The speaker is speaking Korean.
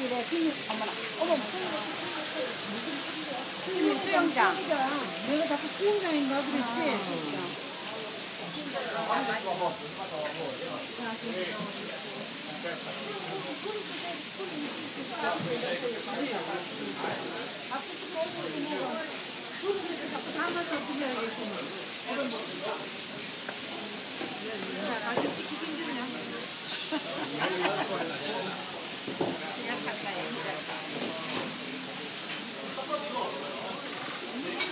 이래 비닐 어머나 어머 수영장. 내가 자꾸 수영장인가 그랬지. 자, 다시 찍기 힘드냐?